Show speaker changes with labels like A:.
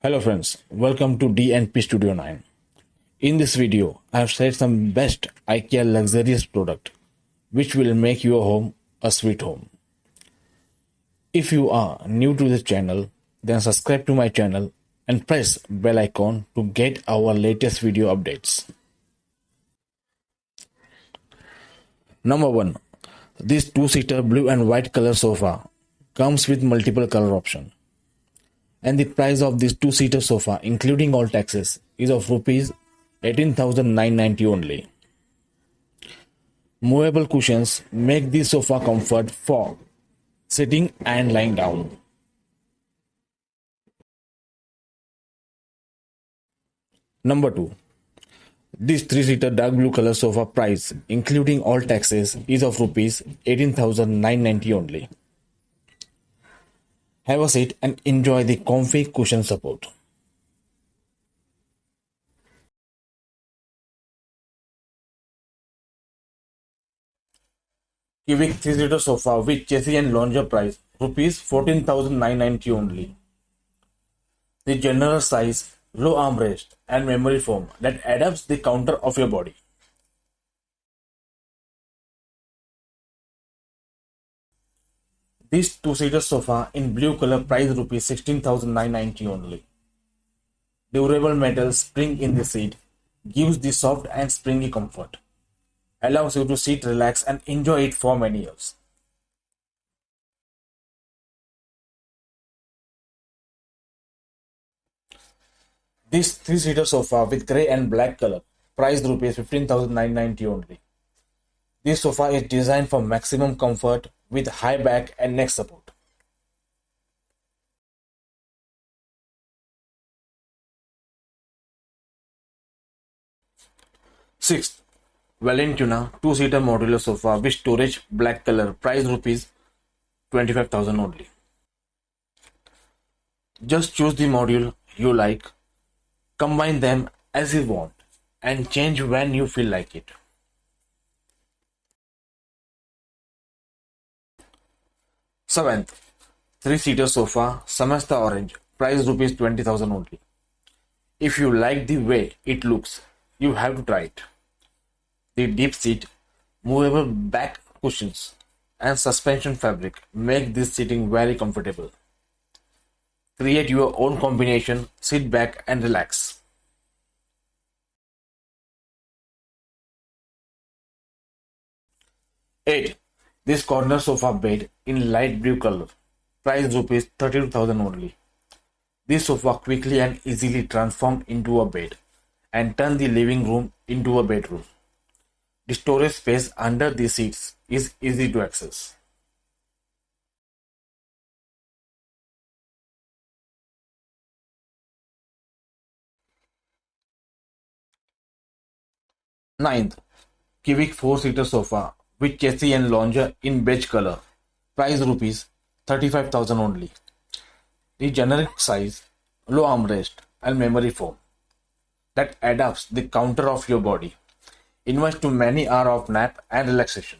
A: Hello friends, welcome to DNP Studio 9. In this video, I have shared some best IKEA luxurious product which will make your home a sweet home. If you are new to this channel, then subscribe to my channel and press bell icon to get our latest video updates. Number 1. This two-seater blue and white color sofa comes with multiple color options. And the price of this two-seater sofa, including all taxes, is of rupees 18,990 only. Movable cushions make the sofa comfort for sitting and lying down. Number 2. This three-seater dark blue color sofa price, including all taxes, is of rupees 18,990 only. Have a seat and enjoy the comfy cushion support. Kivik 3-seater sofa with chaise and longue price rupees 14,990 only. The generous size, low armrest and memory foam that adapts the counter of your body. This two-seater sofa in blue color price rupees 16,990 only. Durable metal spring in the seat gives the soft and springy comfort. Allows you to sit, relax and enjoy it for many years. This three-seater sofa with grey and black color price rupees 15,990 only. This sofa is designed for maximum comfort with high back and neck support. Sixth, Valentina 2-seater modular sofa with storage black color price rupees 25,000 only. Just choose the module you like, combine them as you want and change when you feel like it. Seventh, 3-seater sofa Samasta orange price rupees 20,000 only. If you like the way it looks, you have to try it. The deep seat, movable back cushions and suspension fabric make this sitting very comfortable. Create your own combination, sit back and relax. Eight. This corner sofa bed in light blue color, price rupees 32,000 only. This sofa quickly and easily transforms into a bed and turn the living room into a bedroom. The storage space under the seats is easy to access. Ninth, Kivik 4-seater sofa with chaise and longue in beige color, price rupees 35,000 only. The generic size, low armrest and memory foam that adapts the counter of your body. Invite to many hours of nap and relaxation.